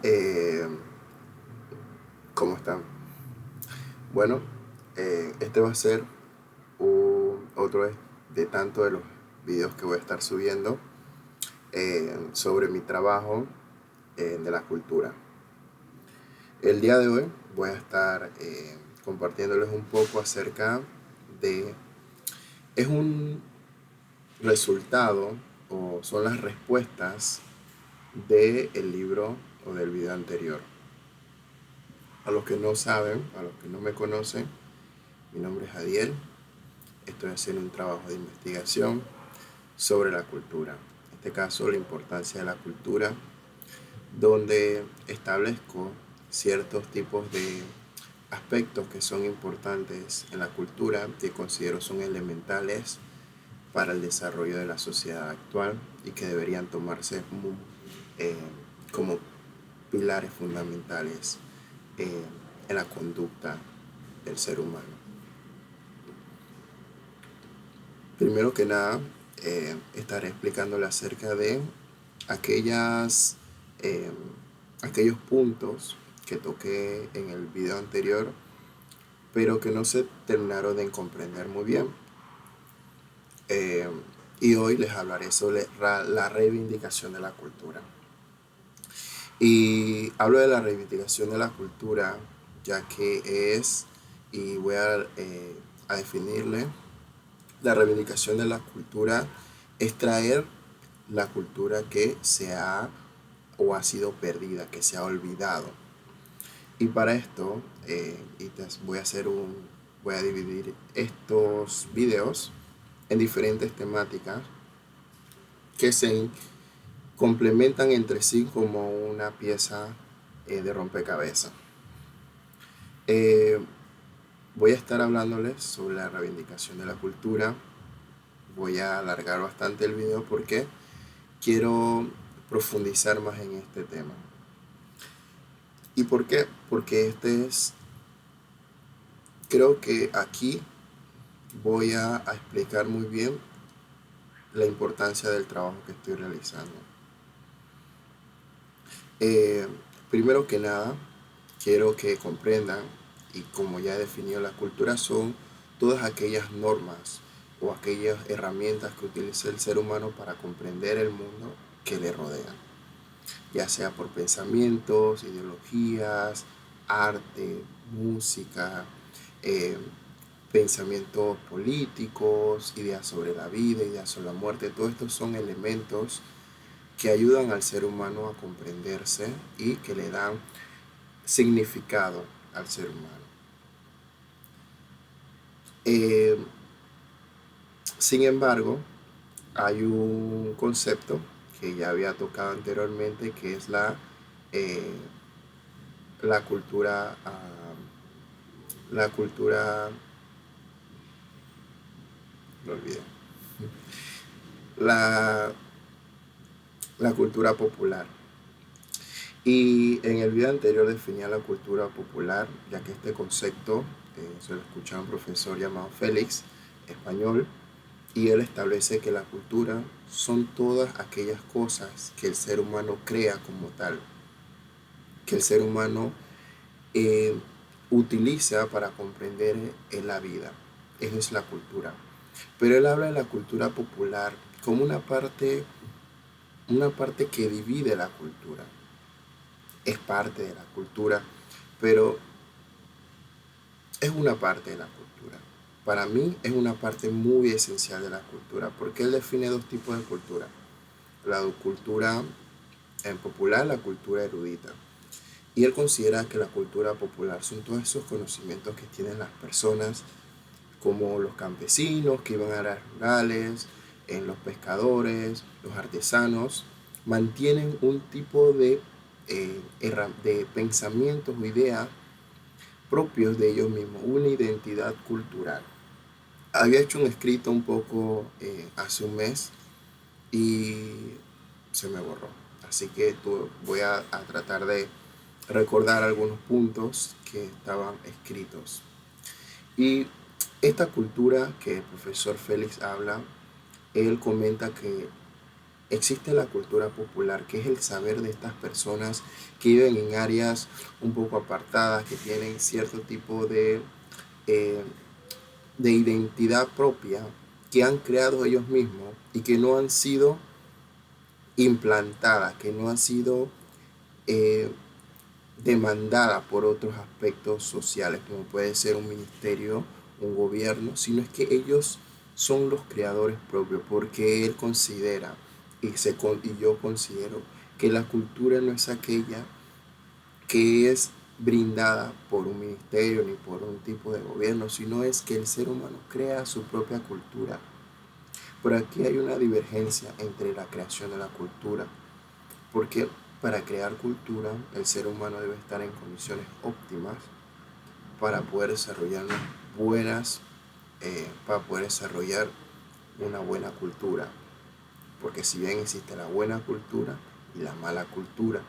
Eh, ¿Cómo están? Bueno, este va a ser otro de tanto de los videos que voy a estar subiendo sobre mi trabajo de la cultura. El día de hoy voy a estar compartiéndoles un poco acerca de... Es un resultado o son las respuestas del libro o del video anterior. A los que no saben, a los que no me conocen, mi nombre es Adiel. Estoy haciendo un trabajo de investigación sobre la cultura. En este caso, la importancia de la cultura, donde establezco ciertos tipos de aspectos que son importantes en la cultura, que considero son elementales para el desarrollo de la sociedad actual y que deberían tomarse eh, como pilares fundamentales eh, en la conducta del ser humano. Primero que nada, estaré explicándole acerca de aquellas, eh, aquellos puntos que toqué en el video anterior, pero que no se terminaron de comprender muy bien. Eh, y hoy les hablaré sobre la reivindicación de la cultura. Y hablo de la reivindicación de la cultura, ya que y voy a definirle, la reivindicación de la cultura es traer la cultura que se ha o ha sido perdida, que se ha olvidado. Y para esto, voy a dividir estos videos en diferentes temáticas que se complementan entre sí como una pieza de rompecabezas. Eh, Voy a estar hablándoles sobre la reivindicación de la cultura. Voy a alargar bastante el video porque quiero profundizar más en este tema. ¿Y por qué? Porque creo que aquí voy a explicar muy bien la importancia del trabajo que estoy realizando. Eh, Primero que nada, quiero que comprendan, y como ya he definido, la cultura son todas aquellas normas o aquellas herramientas que utiliza el ser humano para comprender el mundo que le rodea, ya sea por pensamientos, ideologías, arte, música, eh, pensamientos políticos, ideas sobre la vida, ideas sobre la muerte. Todos estos son elementos que ayudan al ser humano a comprenderse y que le dan significado al ser humano. Eh, Sin embargo, hay un concepto que ya había tocado anteriormente, que es eh, la cultura, la cultura, lo olvidé, la, la cultura popular. Y en el video anterior definía la cultura popular, ya que este concepto se lo escucha a un profesor llamado Félix, español, y él establece que la cultura son todas aquellas cosas que el ser humano crea como tal, que el ser humano eh, utiliza para comprender la vida. Eso es la cultura. Pero él habla de la cultura popular como una parte que divide la cultura. Es parte de la cultura, pero es una parte de la cultura. Para mí es una parte muy esencial de la cultura, porque él define dos tipos de cultura. La cultura en popular, la cultura erudita. Y él considera que la cultura popular son todos esos conocimientos que tienen las personas, como los campesinos que iban a áreas rurales, los pescadores, los artesanos, mantienen un tipo de pensamientos o ideas propios de ellos mismos, una identidad cultural. Había hecho un escrito un poco hace 1 mes y se me borró. Así que voy a tratar de recordar algunos puntos que estaban escritos. Y esta cultura que el profesor Félix habla, él comenta que existe la cultura popular, que es el saber de estas personas que viven en áreas un poco apartadas, que tienen cierto tipo eh, de identidad propia, que han creado ellos mismos y que no han sido implantadas, que no han sido eh, demandada por otros aspectos sociales, como puede ser un ministerio, un gobierno, sino es que ellos son los creadores propios, porque él considera, y yo considero, que la cultura no es aquella que es brindada por un ministerio ni por un tipo de gobierno, sino es que el ser humano crea su propia cultura. Por aquí hay una divergencia entre la creación de la cultura, porque para crear cultura el ser humano debe estar en condiciones óptimas para poder desarrollar para poder desarrollar una buena cultura. Porque si bien existe la buena cultura y la mala cultura,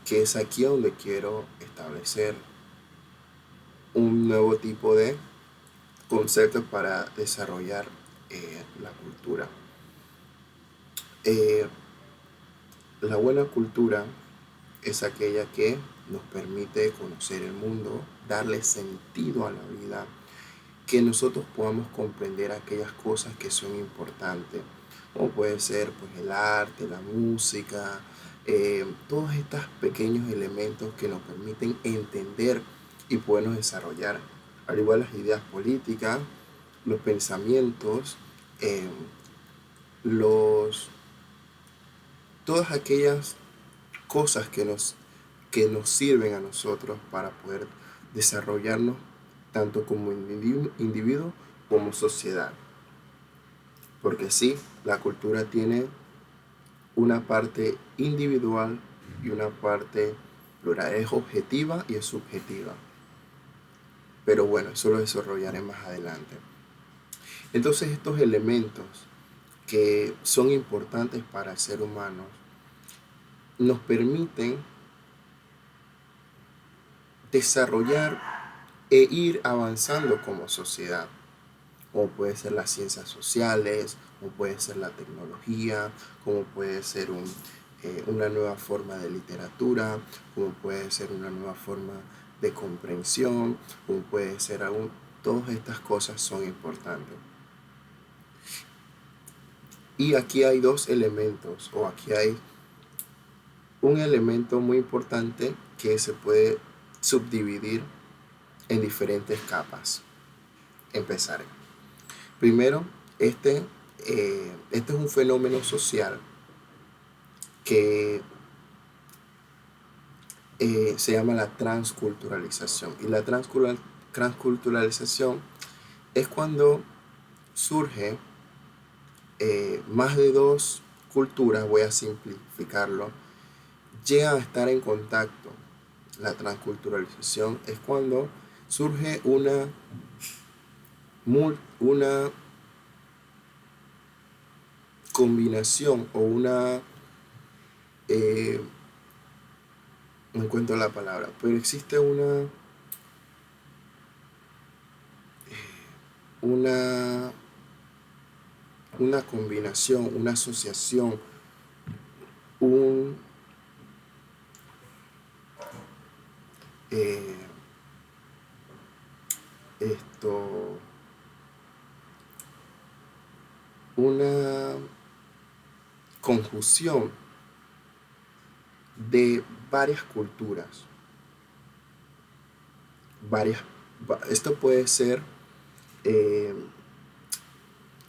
que es aquí donde quiero establecer un nuevo tipo de concepto para desarrollar la cultura. Eh, la buena cultura es aquella que nos permite conocer el mundo, darle sentido a la vida, que nosotros podamos comprender aquellas cosas que son importantes, como puede ser pues, el arte, la música, todos estos pequeños elementos que nos permiten entender y podernos desarrollar, al igual las ideas políticas, los pensamientos, eh, los, todas aquellas cosas que nos sirven a nosotros para poder desarrollarnos tanto como individuo como sociedad. Porque sí, la cultura tiene una parte individual y una parte plural. Es objetiva y es subjetiva. Pero bueno, eso lo desarrollaré más adelante. Entonces estos elementos que son importantes para el ser humano nos permiten desarrollar e ir avanzando como sociedad, como puede ser las ciencias sociales, como puede ser la tecnología, como puede ser una nueva forma de literatura, como puede ser una nueva forma de comprensión, como puede ser aún, todas estas cosas son importantes. Y aquí hay dos elementos, o aquí hay un elemento muy importante que se puede subdividir en diferentes capas. Empezaré. Primero, este es un fenómeno social que se llama la transculturalización. Y la transculturalización es cuando surge más de dos culturas, voy a simplificarlo, llegan a estar en contacto. La transculturalización es cuando surge una combinación o eh, no encuentro la palabra, pero existe una, una combinación, una asociación, un, eh, esto, una conjunción de varias culturas. Esto puede ser eh,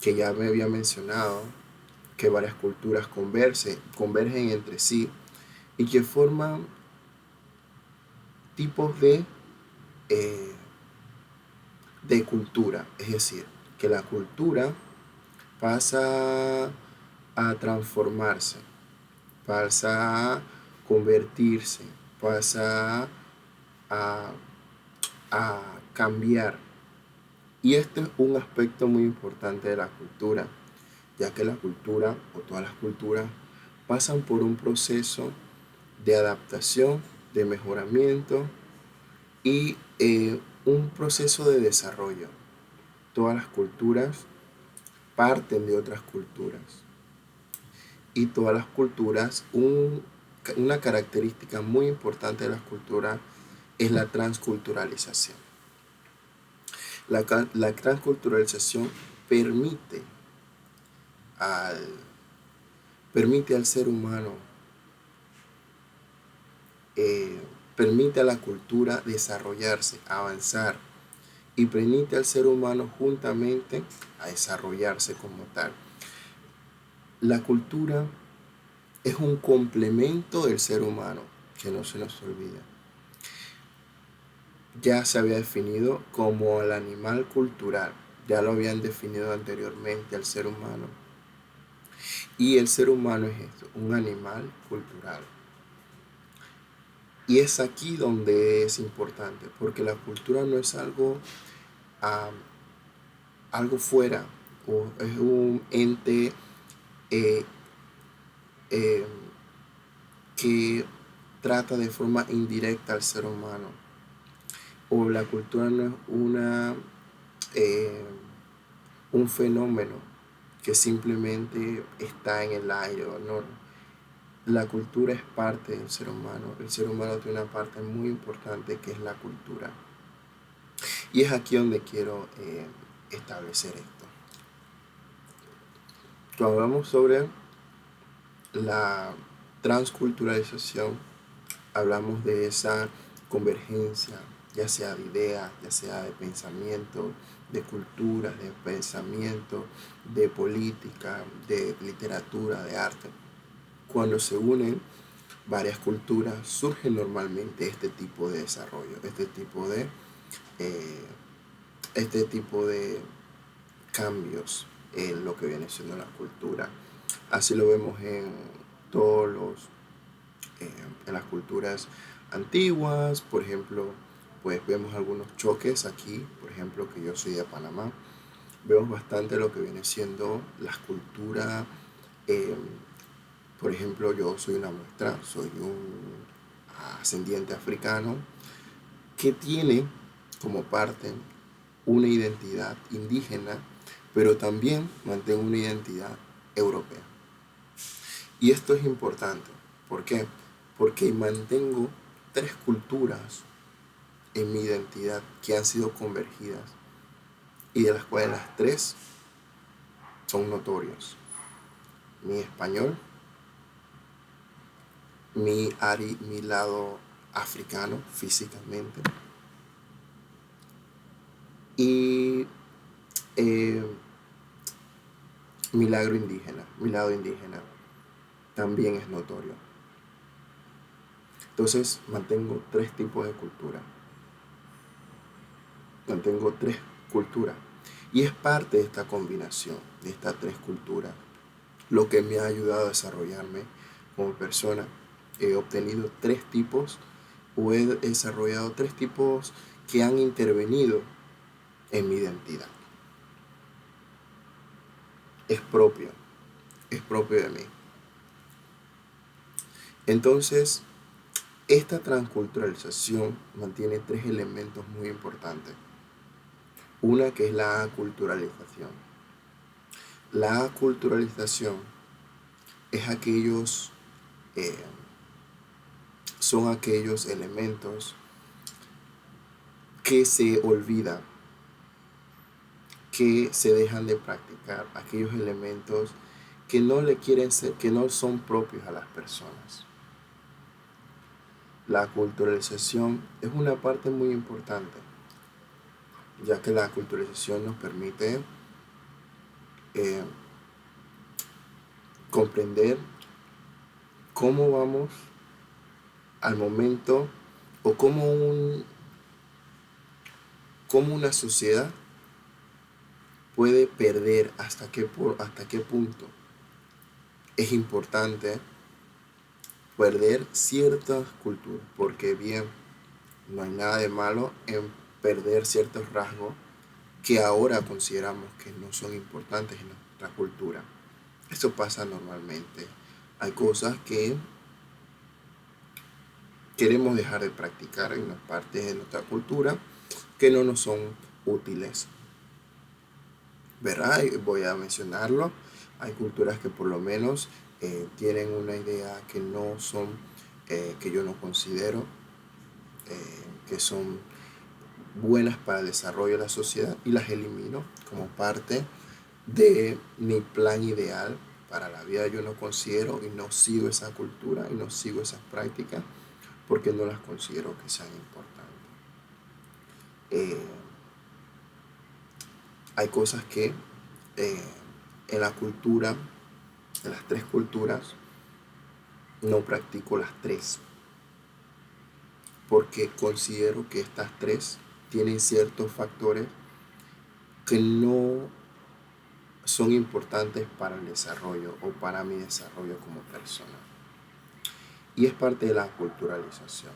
que ya me había mencionado, que varias culturas convergen entre sí y que forman tipos eh, de cultura. Es decir, que la cultura pasa a transformarse, pasa a convertirse, pasa a, a cambiar. Y este es un aspecto muy importante de la cultura, ya que la cultura o todas las culturas pasan por un proceso de adaptación, de mejoramiento y un proceso de desarrollo. Todas las culturas parten de otras culturas. y todas las culturas, una característica muy importante de las culturas es la transculturalización. La transculturalización permite al, permite al ser humano, eh, permite a la cultura desarrollarse, avanzar, y permite al ser humano juntamente a desarrollarse como tal. La cultura es un complemento del ser humano, que no se nos olvida. Ya se había definido como el animal cultural, ya lo habían definido anteriormente al ser humano. Y el ser humano es esto, un animal cultural. Y es aquí donde es importante, porque la cultura no es algo, um, algo fuera, o es un ente eh, eh, que trata de forma indirecta al ser humano. O la cultura no es eh, un fenómeno que simplemente está en el aire. No. La cultura es parte del ser humano. El ser humano tiene una parte muy importante que es la cultura. Y es aquí donde quiero establecer esto. Cuando hablamos sobre la transculturalización, hablamos de esa convergencia, ya sea de ideas, ya sea de pensamiento, de cultura, de pensamiento, de política, de literatura, de arte. Cuando se unen varias culturas, surge normalmente este tipo de desarrollo, eh, este tipo de cambios en lo que viene siendo la cultura. Así lo vemos en todos los en las culturas antiguas. Por ejemplo, pues vemos algunos choques aquí, por ejemplo, que yo soy de Panamá, vemos bastante lo que viene siendo las culturas. eh, por ejemplo, yo soy una muestra, soy un ascendiente africano que tiene como parte una identidad indígena, pero también mantengo una identidad europea. Y esto es importante. ¿Por qué? Porque mantengo tres culturas en mi identidad que han sido convergidas y de las cuales las tres son notorios. Mi español, mi lado africano físicamente y eh, mi lado indígena también es notorio. Entonces mantengo tres tipos de cultura. Mantengo tres culturas. Y es parte de esta combinación, de estas tres culturas, lo que me ha ayudado a desarrollarme como persona. He obtenido tres tipos, o he desarrollado tres tipos que han intervenido en mi identidad. Es propio, es propio de mí. Entonces, esta transculturalización mantiene tres elementos muy importantes. Una que es la aculturalización. La aculturalización es son aquellos elementos que se olvidan, que se dejan de practicar, aquellos elementos que no le quieren ser, que no son propios a las personas. La culturalización es una parte muy importante, ya que la culturalización nos permite eh, comprender cómo vamos al momento o cómo una sociedad puede perder hasta qué punto es importante perder ciertas culturas, porque bien, no hay nada de malo en perder ciertos rasgos que ahora consideramos que no son importantes en nuestra cultura. Eso pasa normalmente. Hay cosas que queremos dejar de practicar en las partes de nuestra cultura que no nos son útiles, ¿verdad? Voy a mencionarlo. Hay culturas que por lo menos tienen una idea que no son, que yo no considero que son buenas para el desarrollo de la sociedad, y las elimino como parte de mi plan ideal para la vida. Yo no considero y no sigo esa cultura y no sigo esas prácticas porque no las considero que sean importantes. Eh, Hay cosas que eh, en la cultura, en las tres culturas, no practico las tres porque considero que estas tres tienen ciertos factores que no son importantes para el desarrollo o para mi desarrollo como persona. Y es parte de la culturalización.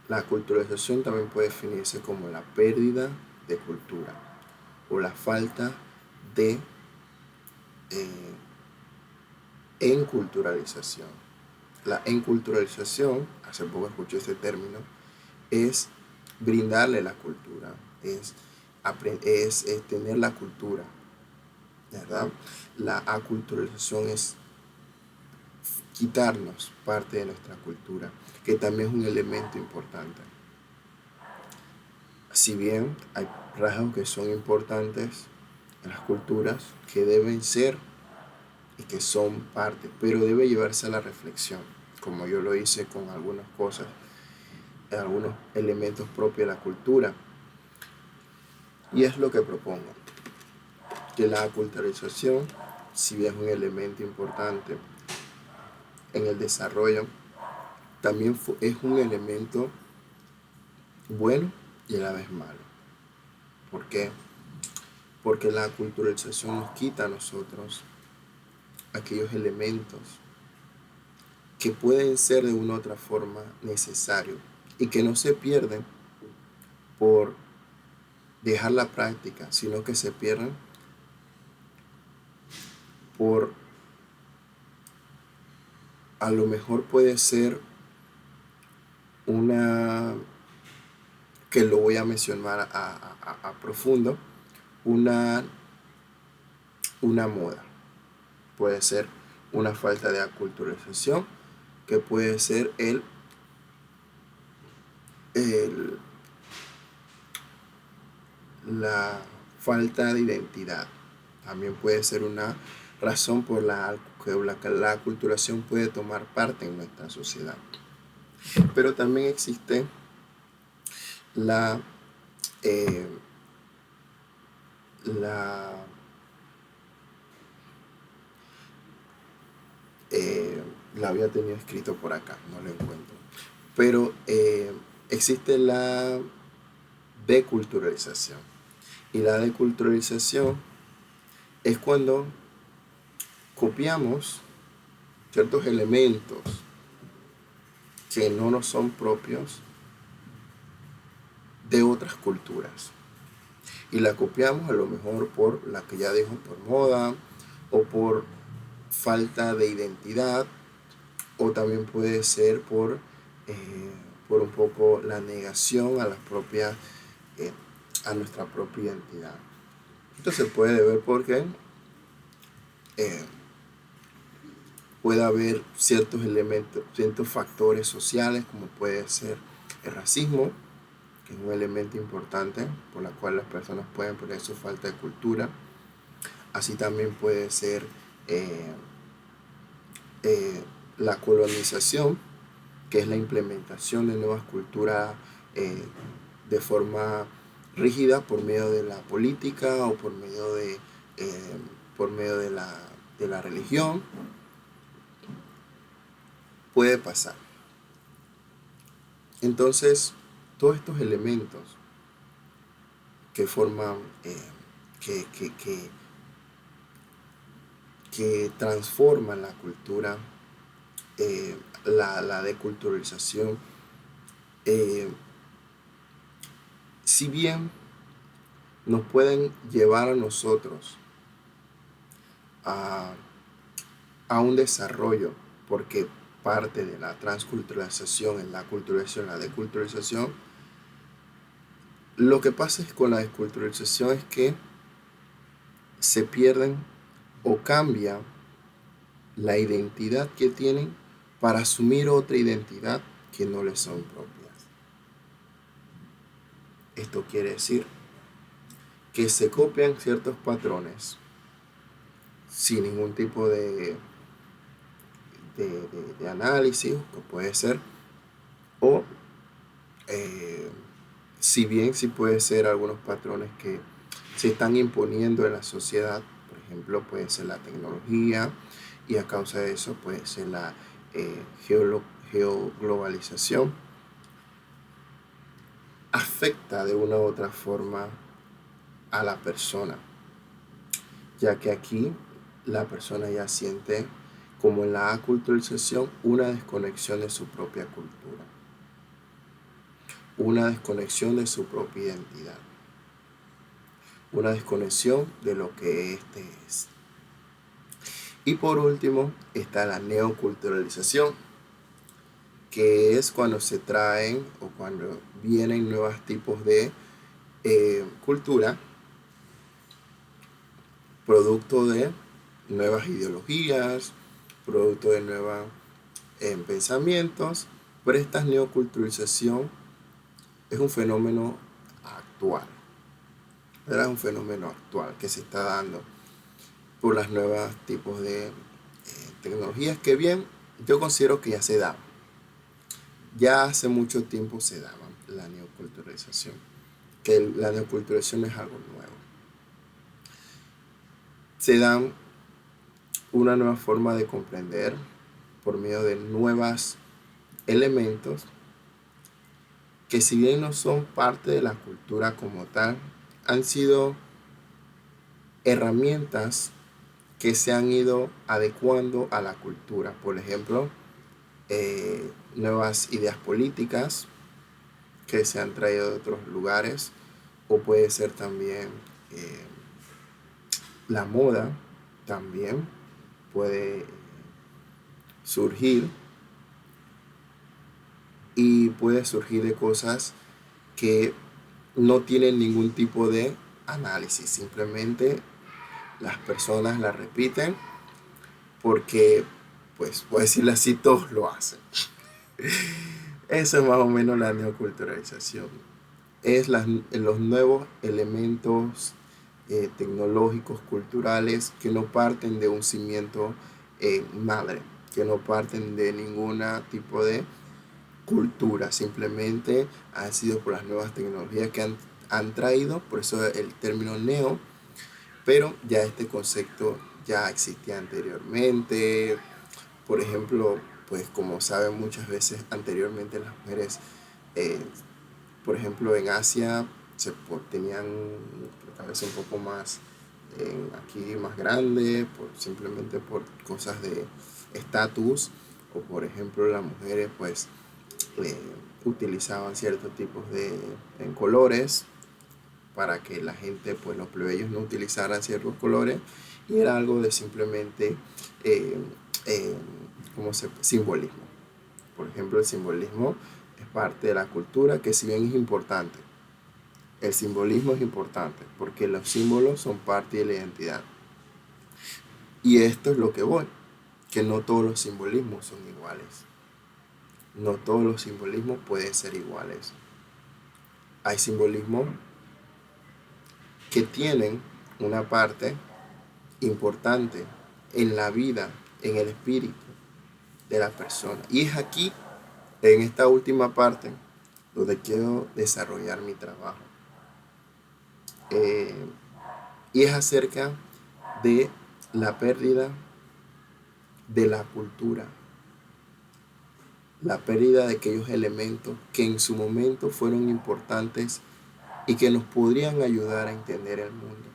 La culturalización también puede definirse como la pérdida de cultura o la falta de eh, enculturalización. La enculturalización, hace poco escuché este término, es brindarle la cultura, es tener la cultura, ¿verdad? La aculturalización es quitarnos parte de nuestra cultura, que también es un elemento importante. Si bien hay rasgos que son importantes en las culturas, que deben ser y que son parte, pero debe llevarse a la reflexión, como yo lo hice con algunas cosas, algunos elementos propios de la cultura. Y es lo que propongo, que la aculturalización, si bien es un elemento importante en el desarrollo, también es un elemento bueno y a la vez malo. ¿Por qué? Porque la culturalización nos quita a nosotros aquellos elementos que pueden ser de una u otra forma necesarios y que no se pierden por dejar la práctica, sino que se pierden por, a lo mejor puede ser una, que lo voy a mencionar a profundo, una moda. Puede ser una falta de aculturalización, que puede ser el la falta de identidad. También puede ser una razón por la que la aculturación puede tomar parte en nuestra sociedad. Pero también existe la, eh, la, la había tenido escrito por acá, no lo encuentro. Pero existe la deculturalización. Y la deculturalización es cuando copiamos ciertos elementos que no nos son propios de otras culturas. Y la copiamos a lo mejor por la que ya dijo, por moda o por falta de identidad, o también puede ser por un poco la negación a a nuestra propia identidad. Esto se puede ver porque puede haber ciertos elementos, ciertos factores sociales, como puede ser el racismo, que es un elemento importante por la cual las personas pueden poner su falta de cultura. Así también puede ser la colonización, que es la implementación de nuevas culturas de forma rígida por medio de la política o por medio de la religión. Puede pasar. Entonces, todos estos elementos que forman, que transforman la cultura, la deculturalización, si bien nos pueden llevar a nosotros a un desarrollo, porque parte de la transculturalización en la culturalización, la deculturalización, lo que pasa es con la desculturalización es que se pierden o cambia la identidad que tienen para asumir otra identidad que no les son propias. Esto quiere decir que se copian ciertos patrones sin ningún tipo de análisis, que puede ser, o si bien sí puede ser algunos patrones que se están imponiendo en la sociedad, por ejemplo, puede ser la tecnología, y a causa de eso puede ser la geoglobalización, afecta de una u otra forma a la persona, ya que aquí la persona ya siente, como en la aculturización, una desconexión de su propia cultura, una desconexión de su propia identidad, una desconexión de lo que éste es. Y por último está la neoculturalización, que es cuando se traen o cuando vienen nuevos tipos de cultura, producto de nuevas ideologías, producto de nuevos pensamientos, pero esta neoculturalización es un fenómeno actual, ¿verdad? Es un fenómeno actual que se está dando por las nuevas tipos de tecnologías que bien yo considero que ya se daban. Ya hace mucho tiempo se daba la neoculturalización, que la neoculturalización es algo nuevo. Se dan una nueva forma de comprender por medio de nuevos elementos que, si bien no son parte de la cultura como tal, han sido herramientas que se han ido adecuando a la cultura. Por ejemplo, nuevas ideas políticas que se han traído de otros lugares, o puede ser también la moda, también puede surgir, y puede surgir de cosas que no tienen ningún tipo de análisis, simplemente las personas la repiten porque, pues, puedo decirlo así, todos lo hacen. Eso es más o menos la neoculturalización. Es los nuevos elementos tecnológicos, culturales, que no parten de un cimiento madre, que no parten de ningún tipo de cultura, simplemente han sido por las nuevas tecnologías que han traído, por eso el término neo, pero ya este concepto ya existía anteriormente. Por ejemplo, pues como saben, muchas veces anteriormente las mujeres, eh, por ejemplo en Asia, tenían la cabeza un poco más aquí más grande, simplemente por cosas de estatus, o por ejemplo las mujeres pues eh, utilizaban ciertos tipos de colores para que la gente, pues los plebeyos, no utilizaran ciertos colores, y era algo de simplemente eh, eh, simbolismo. Por ejemplo, el simbolismo es parte de la cultura, que si bien es importante, el simbolismo es importante porque los símbolos son parte de la identidad. Y esto es lo que voy, que no todos los simbolismos son iguales. No todos los simbolismos pueden ser iguales. Hay simbolismos que tienen una parte importante en la vida, en el espíritu de la persona. Y es aquí, en esta última parte, donde quiero desarrollar mi trabajo. Y es acerca de la pérdida de la cultura, la pérdida de aquellos elementos que en su momento fueron importantes y que nos podrían ayudar a entender el mundo,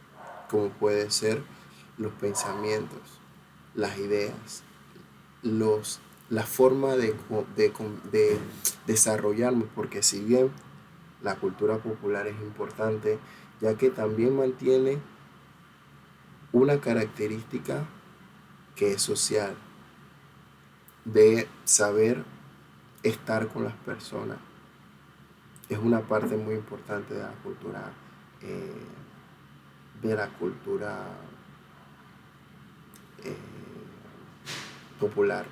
como puede ser los pensamientos, las ideas, la forma de desarrollarnos, porque si bien la cultura popular es importante, ya que también mantiene una característica que es social, de saber estar con las personas. Es una parte muy importante de la cultura, eh, de la cultura popular.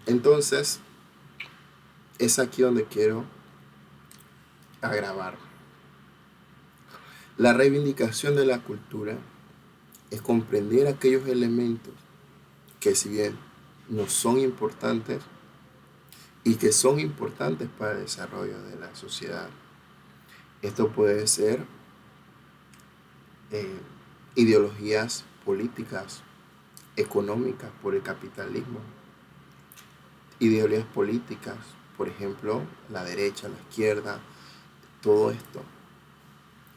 Entonces, es aquí donde quiero agravar. La reivindicación de la cultura es comprender aquellos elementos que, si bien no son importantes y que son importantes para el desarrollo de la sociedad, esto puede ser eh, ideologías políticas, económicas por el capitalismo, ideologías políticas, por ejemplo, la derecha, la izquierda, todo esto,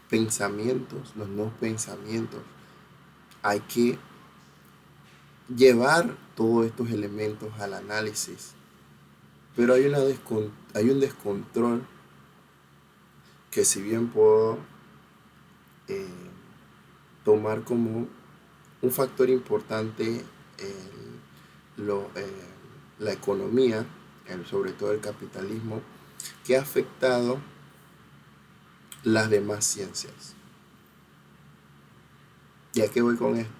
pensamientos, los nuevos pensamientos. Hay que llevar todos estos elementos al análisis, pero hay un descontrol que, si bien puedo eh, tomar como un factor importante la economía, sobre todo el capitalismo, que ha afectado las demás ciencias. ¿Y a qué voy con esto?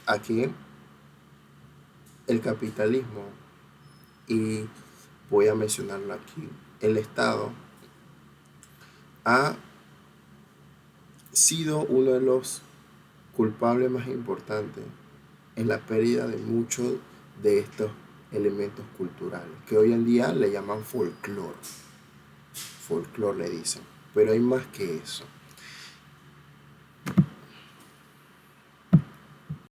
Aquí el capitalismo, y voy a mencionarlo aquí, el Estado ha sido uno de los culpables más importantes en la pérdida de muchos de estos elementos culturales, que hoy en día le llaman folclore. Folclore le dicen, pero hay más que eso.